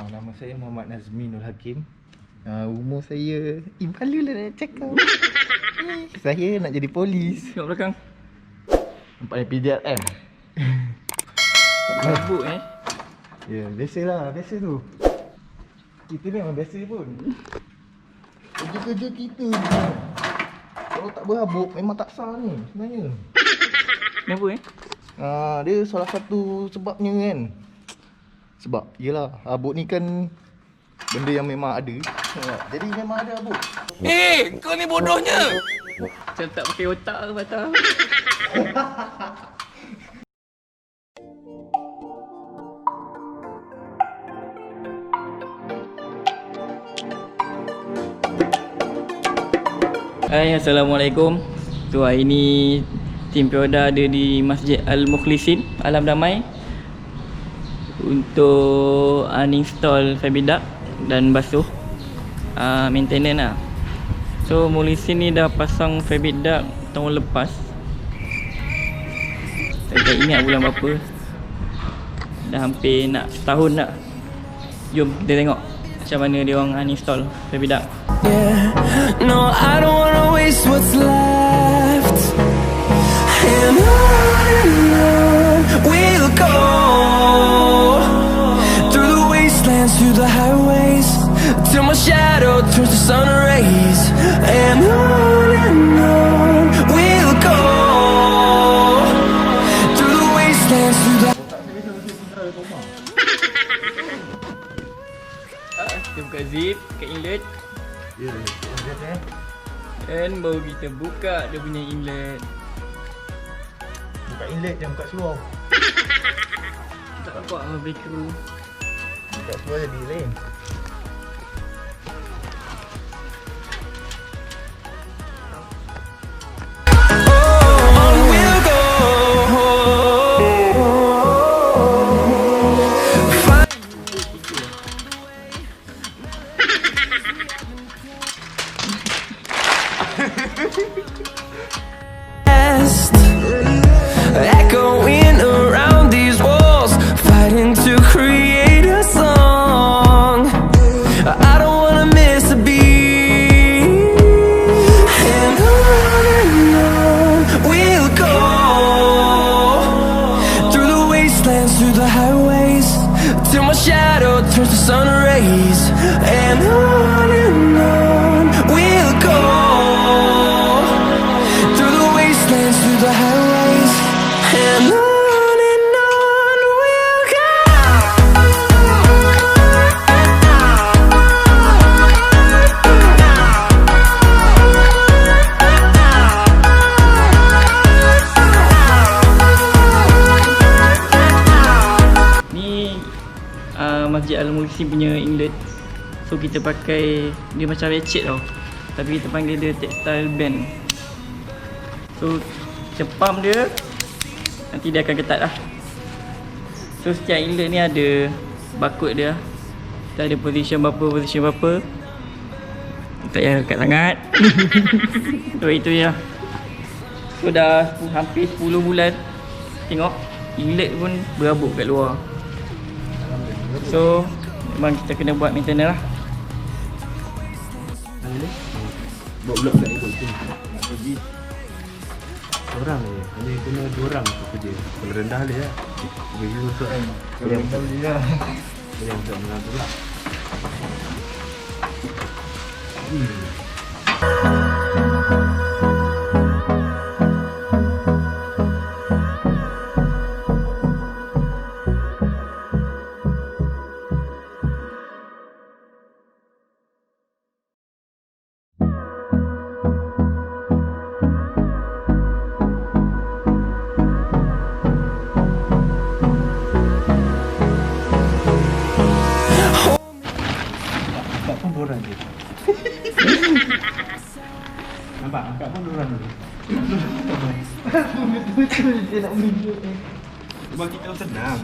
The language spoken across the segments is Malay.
Nama saya Muhammad Nazminul Hakim. Umur saya malu lah nak cakap. Saya nak jadi polis. Tengok belakang. Nampak ni PDLM. Mabuk Ya, biasalah, biasa tu. Kita memang biasa pun. Kerja-kerja kita je. Kalau tak berhabuk memang tak sah ni sebenarnya. Kenapa Dia salah satu sebabnya kan. Sebab yelah, habuk ni kan benda yang memang ada. Jadi memang ada habuk. Kau ni bodohnya. Macam tak pakai otak ke patah. Hai, Assalamualaikum. So hari ni tim Pioda ada di Masjid Al-Mukhlisin, Alam Damai, untuk uninstall Duct dan basuh maintenance lah. So Mukhlisin ni dah pasang Duct tahun lepas. Saya tak ingat bulan berapa. Dah hampir nak setahun dah. Jom kita tengok macam mana dia orang uninstall Duct. Yeah, no, I don't wanna waste what's left. And on we'll go, through the wastelands, through the highways, till my shadow turns to sun rays. And on we'll go, through the wastelands, through the... Kita buka zip, buka inlet. Ya, Dan baru kita buka dia punya inlet. buka inlet jangan buka seluar. Tak kuat lah breaker. Buka seluar jadi lain. Echoing around these walls, fighting to create a song. I don't wanna miss a beat. And on we'll go, through the wastelands, through the highways, till my shadow turns to sun rays. And on we'll go, through the wastelands, through the highways. And on we'll go. Ni Masjid Al-Mukhlisin punya inlet. So kita pakai, dia macam ratchet tau, tapi kita panggil dia textile band. So kita pump dia, nanti dia akan ketat lah. So setiap inlet ni ada barcode dia. Kita ada position berapa. Tak payah dekat sangat. So itu je lah. So dah hampir 10 bulan. Tengok inlet pun berabuk kat luar. So memang kita kena buat maintenance lah. Buat blok kat ikut tu. Nak pergi orang je. Hanya kena 2 orang tu kerja. Kalau rendah dia lah. Bagi untuk kan. Kalau rendah boleh lah. Yang untuk menang tu lah. Angkat pun dorang je. Nampak? Angkat pun dorang je. Betul-betul dia nak menunjuk ni. Sebab kita senang.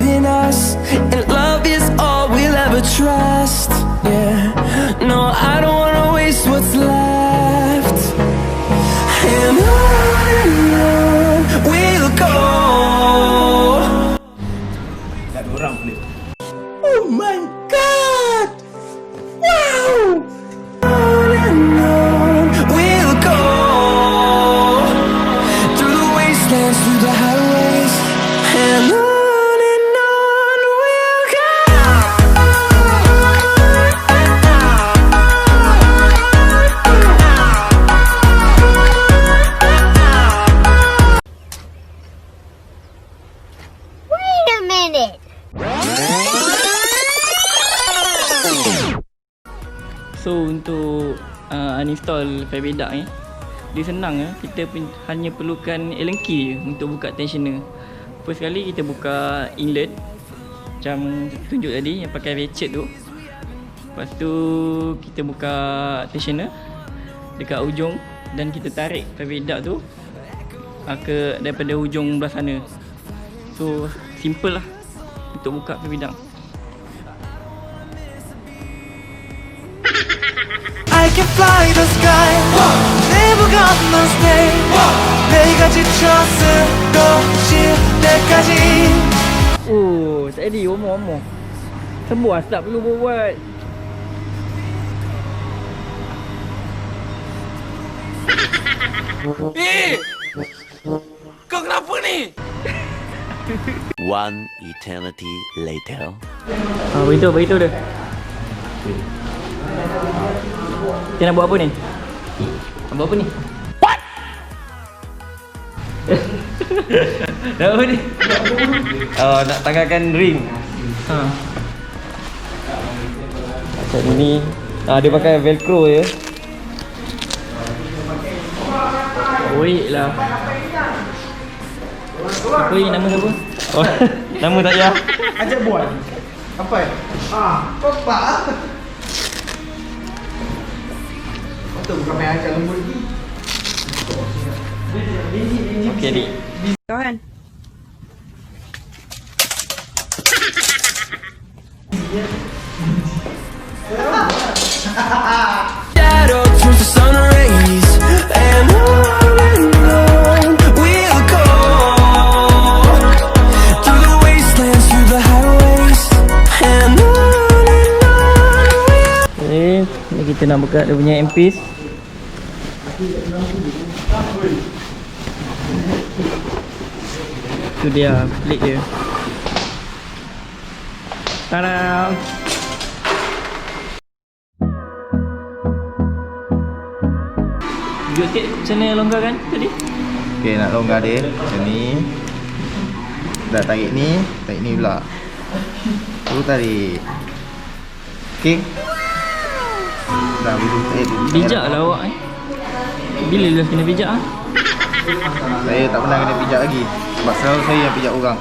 In us, and love is all we'll ever trust. Yeah, no, I don't wanna waste what's left. And on we'll go. Tak ada orang boleh. Oh my So untuk uninstall file Duct ni, dia senang kita hanya perlukan Allen key untuk buka tensioner. First kali kita buka inlet macam tunjuk tadi yang pakai ratchet tu. Lepas tu kita buka tensioner dekat ujung dan kita tarik file Duct tu daripada ujung belah sana. So simple lah untuk buka file Duct. I can fly the sky 내가 must stay 내가 지쳐 쓰러질 때까지 Oh, tak ada, one more. Sembuh lah, tak perlu buat. Kau kenapa ni? One eternity later. Beritahu dia. Kita nak buat apa ni? Nak buat apa ni? What? Nak apa ni? Nak tanggalkan ring. Macam ni. Dia pakai velcro je. Wait lah. Apa ni nama siapa? Oh, nama tak payah. Ajak buat. Apa? Bapak. Betul bukan main ajak lembut lagi. Okey adik. Kawan. Shadow turns to sun rays and on we'll go through the wastelands, through the highways and on Okay, ni kita nak buka dia punya MP. Tu dia plate dia. Tada! Tunjuk sikit macam mana longgarkan tadi? Okey, nak longgar dia macam ni. Dah tarik ni pula. Tu tarik. Okey. Dah boleh tarik. Bijak lah awak Bila dah kena bijak Saya tak pernah kena pijak lagi. Sebab selalu saya yang pijak orang.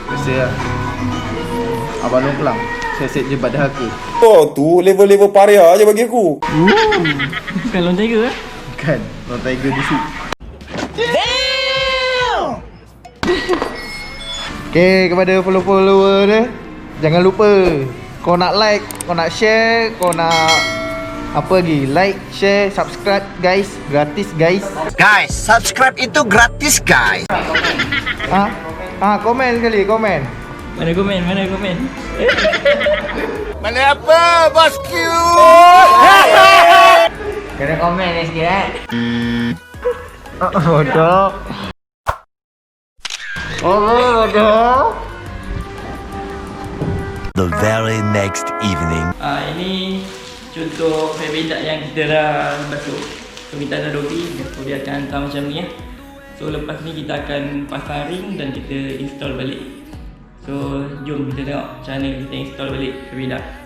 Biasa lah. Abang Long Kelang. Saya set je pada haka. Oh tu level-level pariah aja bagi aku. Bukan Lone Tiger Kan, Long Tiger busuk. Okay, kepada follower-follower dia, jangan lupa kau nak like, kau nak share, kau nak apa lagi? Like, share, subscribe guys, gratis guys. Guys, subscribe itu gratis guys. Komen sekali, komen. Mana komen? Mana apa bosku? Kena komen ni sikit Bodoh. Bodoh. The very next evening. Ini contoh file Duct yang kita dah basuh. So kita dah Adobe, so dia akan hantar macam ni So lepas ni kita akan pasang ring dan kita install balik. So jom kita tengok macam mana kita install balik file Duct.